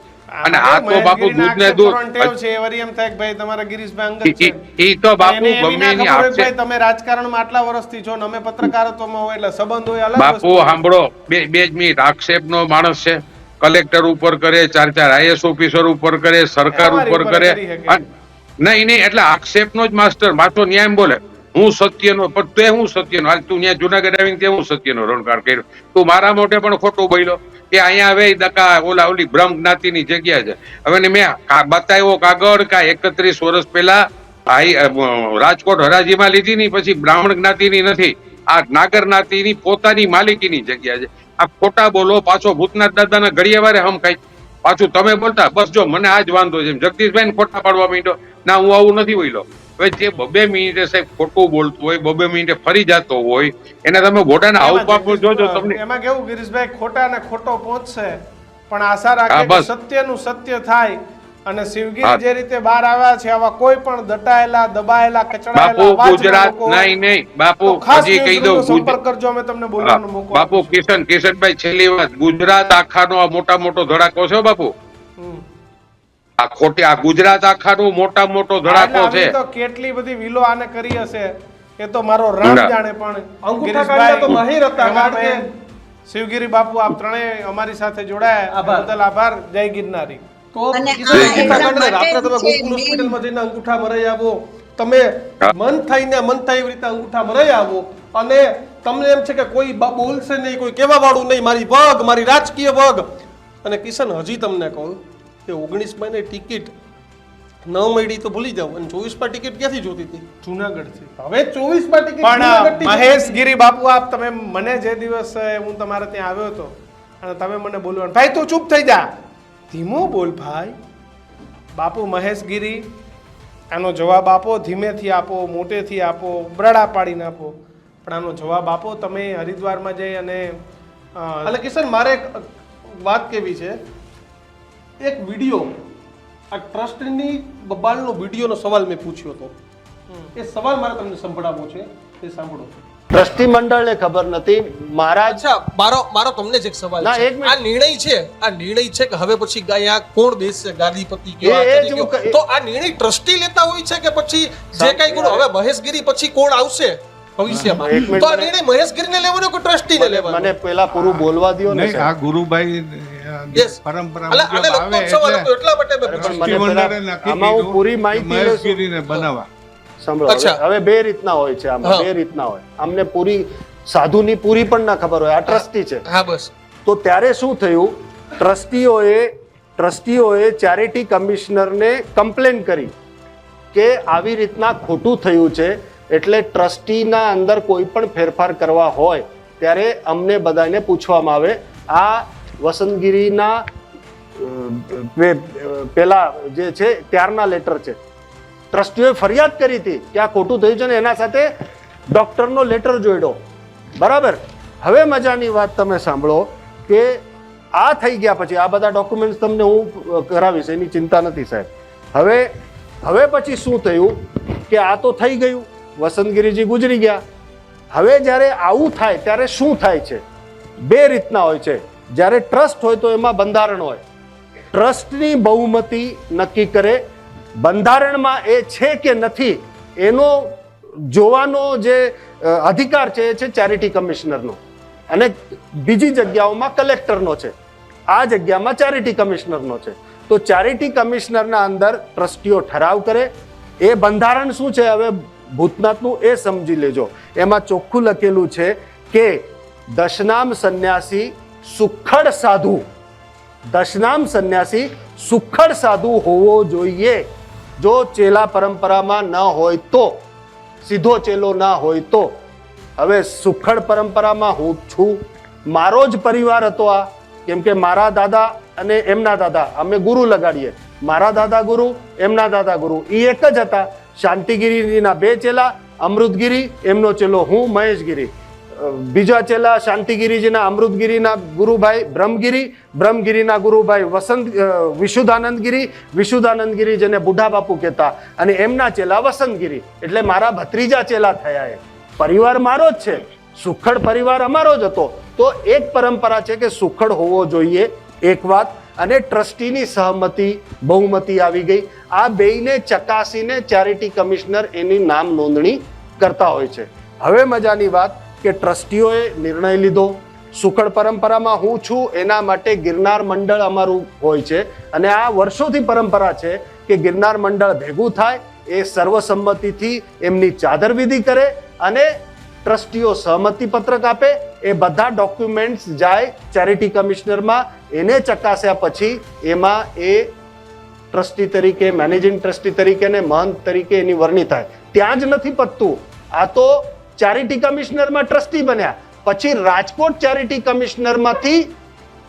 A: અને આ તો બાપુ દૂધ ને દૂધ
D: છે. વરી એમ થાય કે ભાઈ તમારા ગિરીશભાઈ અંગત છે.
A: ઈ તો બાપુ ગમે એની આપશે.
D: તમે રાજકારણમાં આટલા વર્ષથી છો ને અમે પત્રકારત્વમાં હોય એટલે સંબંધ હોય અલગ.
A: બાપુ સાંભળો, બે જ મિનિટ. આક્ષેપનો માણસ છે, કલેક્ટર ઉપર કરે, 4 આઈએસ ઓફિસર ઉપર કરે, સરકાર ઉપર કરે. નહીં એટલે આક્ષેપનો જ માસ્ટર. માથો ન્યાય બોલે હું સત્યનો, પણ તે હું સત્યનો. હાલ તું ત્યાં જુનાગઢ આવીને તે હું સત્યનો રણકાર કર્યો. તું મારા મોઢે પણ ખોટું બોલ્યો કે અહીંયા હવે દકા ઓલી બ્રહ્મ જ્ઞાતિની જગ્યા છે. હવે મેં બતાવ્યો કાગળ કા 31 વર્ષ પહેલા રાજકોટ હરાજીમાં લીધી ની, પછી બ્રાહ્મણ જ્ઞાતિની નથી, આ નાગર જ્ઞાતિની પોતાની માલિકીની જગ્યા છે. આ ખોટા બોલો, પાછો ભૂતનાથ દાદાના ઘડિયા વારે હમ કઈ પાછું તમે બોલતા. બસ જો મને આ જ વાંધો છે, જગદીશભાઈ ખોટા પાડવા માંડ્યો. ના, હું આવું નથી બોલ્યો. હવે જે 2 મિનિટે સાહેબ ખોટું બોલતું હોય, 2 મિનિટે ફરી જતો હોય, એને તમે મોઢાના હાવભાવ જોજો. તમને
D: એમાં કેવું ગિરીશભાઈ, ખોટા ને ખોટો પહોંચશે, પણ આશા રાખે કે સત્યનું સત્ય થાય. અને શિવગીરી જે રીતે બહાર આવ્યા છે, આવા કોઈ પણ દટાયેલા, દબાયેલા, કચડાયેલા
A: ગુજરાત નહીં બાપુ, હજી કહી દઉં,
D: સંપર્ક કરજો, અમે તમને બોલવાનો મોકો
A: બાપુ. કિશનભાઈ, છેલ્લી વાત, ગુજરાત આખાનો આ મોટો ધડાકો છે બાપુ. આ ખોટી, આ ગુજરાત આખાનો મોટો ધડાકો છે.
D: તો કેટલી બધી વિલો આને કરી હશે એ તો મારો રામ જાણે. પણ
E: અંગૂઠા તો માહિર હતા.
D: શિવગીરી બાપુ, આપ ત્રણેય અમારી સાથે જોડાયા, બદલ આભાર. જય ગિરનારી.
E: તો રાત્રે તમે ગોકુલ હોસ્પિટલમાં જઈને અંગૂઠા મરાઈ આવો, તમે મન થઈને એવી રીતે અંગૂઠા મરાઈ આવો, અને તમને એમ છે કે કોઈ બોલશે નહીં, કોઈ કહેવા વાળું નહીં, મારી વગ, મારી રાજકીય વગ. અને કિશન, હજી તમને કહું, કે 19માં ને ટિકિટ ન મળી તો ભૂલી જાવ, અને 24માં ટિકિટ ક્યાંથી જોતી હતી?
D: જુનાગઢથી.
E: હવે 24માં ટિકિટ
D: પણ
E: જુનાગઢથી
D: મહેશગીરી બાપુ, આપ તમે મને જે દિવસે હું તમારે ત્યાં આવ્યો હતો અને તમે મને બોલવાનું, ભાઈ તું ચૂપ થઈ જા, ધીમો બોલ ભાઈ. બાપુ મહેશગીરી, આનો જવાબ આપો, ધીમેથી આપો, મોટેથી આપો, બરાડા પાડીને આપો, પણ આનો જવાબ આપો. તમે હરિદ્વારમાં જઈ અને
E: એટલે કિશન, મારે એક વાત કેવી છે, એક વિડીયો આ ટ્રસ્ટની બબાલનો વિડીયોનો સવાલ મેં પૂછ્યો હતો, એ સવાલ મારે તમને સંભળાવવો છે, એ સાંભળો.
F: ટ્રસ્ટી મંડળને ખબર નથી. મારા
G: અચ્છા, મારો તમને જ એક સવાલ
F: ના,
G: છે.
F: એક મિનિટ.
G: આ નિર્ણય છે કે હવે પછી અહીંયા કોણ બેસશે ગાદીપતિ કે આ
F: એ જ
G: તરીકે?
F: હું કહી-
G: તો આ નિર્ણય ટ્રસ્ટી લેતા હોય છે કે પછી જે કઈ ગુણ હવે મહેશગીરી પછી કોણ આવશે ભવિષ્યમાં?
F: એક મિનિટ
G: તો આ
F: મને-
G: નિર્ણય મહેશગીરીને લેવાનો કે ટ્રસ્ટીને લેવાનો?
F: મને પેલા પૂરું બોલવા દ્યો ને
H: નહીં, આ
F: સાહેબ.
H: ગુરુભાઈ
G: Yes.
H: પરંપરા
G: આલે
H: મુજબ
G: લગભગ
H: આવે
G: સવાલ
H: એટલે
G: હતો, એટલા માટે મેં
F: અરે
G: પૂછ્યું.
F: પણ મને
H: મંડળે
F: પેલા
H: નક્કી
F: આમાં હું
H: કીધું
F: પૂરી
H: કે
F: માહિતી લઉં છું.
H: મહેશગીરીને બનાવવા.
F: સાંભળો,
G: અચ્છા.
F: હવે બે રીતના હોય છે આમાં,
G: હા.
F: બે રીતના હોય. અમને પૂરી સાધુની પૂરી પણ ના ખબર હોય, આ ટ્રસ્ટી છે.
G: હા બસ.
F: તો ત્યારે શું થયું, ટ્રસ્ટીઓએ ચેરિટી કમિશનરને કમ્પ્લેન કરી કે આવી રીતના ખોટું થયું છે, એટલે ટ્રસ્ટીના અંદર કોઈ પણ ફેરફાર કરવા હોય ત્યારે અમને બધાને પૂછવામાં આવે. આ વસંતગીરીના પેલા જે છે ત્યારના લેટર છે. ટ્રસ્ટીઓએ ફરિયાદ કરી હતી કે આ ખોટું થયું છે ને એના સાથે ડોક્ટરનો લેટર જોડ્યો. બરાબર. હવે મજાની વાત તમે સાંભળો કે આ થઈ ગયા પછી આ બધા ડોક્યુમેન્ટ્સ તમને હું કરાવીશ, એની ચિંતા નથી સાહેબ. હવે પછી શું થયું કે આ તો થઈ ગયું, વસંતગીરીજી ગુજરી ગયા. હવે જ્યારે આવું થાય ત્યારે શું થાય છે? બે રીતના હોય છે. જ્યારે ટ્રસ્ટ હોય તો એમાં બંધારણ હોય, ટ્રસ્ટની બહુમતી નક્કી કરે. બંધારણમાં એ છે કે નથી એનો જોવાનો જે અધિકાર છે એ છે ચેરિટી કમિશનરનો, અને બીજી જગ્યાઓમાં કલેક્ટરનો છે. આ જગ્યામાં ચેરિટી કમિશનરનો છે. તો ચેરિટી કમિશનરના અંદર ટ્રસ્ટીઓ ઠરાવ કરે. એ બંધારણ શું છે હવે ભૂતનાથનું એ સમજી લેજો. એમાં ચોખ્ખું લખેલું છે કે દશનામ સંન્યાસી સુખડ સાધુ, દશનામ સંન્યાસી સુખડ સાધુ હોવો જોઈએ. જો ચેલા પરંપરામાં ન હોય તો, સીધો ચેલો ના હોય તો. હવે સુખડ પરંપરામાં હું છું, મારો જ પરિવાર હતો આ, કેમ કે મારા દાદા અને એમના દાદા અમે ગુરુ લગાડીએ, મારા દાદા ગુરુ, એમના દાદા ગુરુ, એ એક જ હતા. શાંતિગીરીના બે ચેલા, અમૃતગીરી એમનો ચેલો હું મહેશગીરી, બીજા ચેલા શાંતિગીરીજીના અમૃતગીરીના ગુરુભાઈ બ્રહ્મગીરી, બ્રહ્મગીરીના ગુરુભાઈ વિશુદ્ધાનંદગીરી, વિશુદ્ધાનંદગીરી જેને બુઢા બાપુ કહેતા, અને એમના ચેલા વસંતગીરી. એટલે મારા ભત્રીજા ચેલા થયા. એ પરિવાર મારો જ છે, સુખડ પરિવાર અમારો જ હતો. તો એક પરંપરા છે કે સુખડ હોવો જોઈએ, એક વાત. અને ટ્રસ્ટીની સહમતિ બહુમતી આવી ગઈ. આ બેયને ચકાસીને ચેરિટી કમિશનર એની નામ નોંધણી કરતા હોય છે. હવે મજાની વાત કે ટ્રસ્ટીઓએ નિર્ણય લીધો. સુખડ પરંપરામાં હું છું એના માટે ગિરનાર મંડળ અમારું હોય છે, અને આ વર્ષોથી પરંપરા છે કે ગિરનાર મંડળ ભેગું થાય, એ સર્વસંમતિથી એમની ચાદર વિધિ કરે અને ટ્રસ્ટીઓ સહમતિ પત્રક આપે. એ બધા ડોક્યુમેન્ટ્સ જાય ચેરિટી કમિશનરમાં, એને ચકાસ્યા પછી એમાં એ ટ્રસ્ટી તરીકે, મેનેજિંગ ટ્રસ્ટી તરીકે અને મહંત તરીકે એની વરણી થાય. ત્યાં જ નથી પતતું, આ તો ચેરિટી કમિશનરમાં ટ્રસ્ટી બન્યા પછી રાજકોટ ચેરિટી કમિશનરમાંથી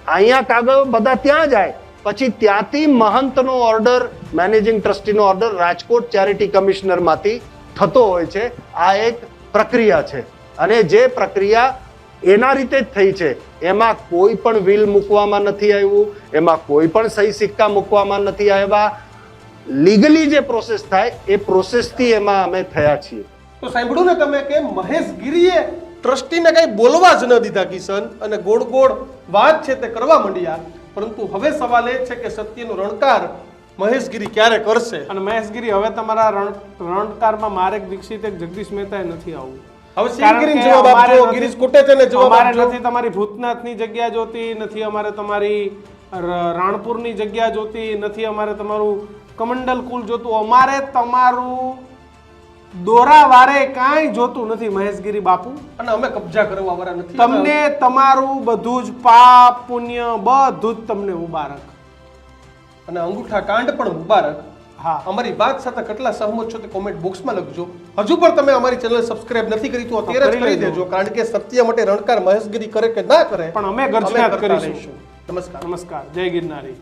F: અહીંયા કાગળ બધા ત્યાં જાય, પછી ત્યાંથી મહંતનો ઓર્ડર, મેનેજિંગ ટ્રસ્ટીનો ઓર્ડર રાજકોટ ચેરિટી કમિશનરમાંથી થતો હોય છે. આ એક પ્રક્રિયા છે, અને જે પ્રક્રિયા એના રીતે જ થઈ છે. એમાં કોઈ પણ વિલ મૂકવામાં નથી આવ્યું, એમાં કોઈ પણ સહી સિક્કા મૂકવામાં નથી આવ્યા. લીગલી જે પ્રોસેસ થાય એ પ્રોસેસથી એમાં અમે થયા છીએ.
E: તો સાંભળ્યું ને તમે કે મહેશગીરીએ ટ્રસ્ટીને કઈ બોલવા જ ન દીધા કિશન, અને ગોળ ગોળ વાત છે તે કરવા માંડ્યા. પરંતુ હવે સવાલ એ છે કે સત્યનો રણકાર મહેશગીરી ક્યારે કરશે?
D: અને મહેશગીરી, હવે તમારા રણકારમાં મારેક દીક્ષિત, એક જગદીશ મહેતાએ નથી આવવું.
E: હવે
D: કારણ
E: શિવગીરીને
D: કે
E: જવાબ
D: અમારે
E: આપજો,
D: નથી-
E: ગિરીશ કોટેચાને જવાબ
D: અમારે
E: આપજો.
D: નથી તમારી ભૂતનાથની જગ્યા જોતી, નથી અમારે તમારી રાણપુરની જગ્યા જોતી, નથી અમારે તમારું કમંડલ કુલ જોતું. અમારે તમારું દોરાવારે કાંઈ જોતું નથી મહેશગીરી બાપુ.
E: અને અમે કબજા કરવા વાળા નથી.
D: તમને તમારું બધું જ પાપ પુણ્ય બધું જ તમને મુબારક.
E: અને અંગૂઠા કાંડ પણ મુબારક.
D: હા.
E: અમારી વાત સાથે કેટલા સહમત છો તે કોમેન્ટ બોક્સમાં લખજો. હજુ પણ તમે અમારી ચેનલ સબસ્ક્રાઇબ નથી કરી તો અત્યારે જ કરી દેજો, કારણ કે સત્ય માટે રણકાર મહેશગીરી કરે કે ના કરે
D: પણ અમે ગર્જના
E: કરતા
D: કરીશું.
E: રહીશું. નમસ્કાર.
D: નમસ્કાર. જય ગિરનારી.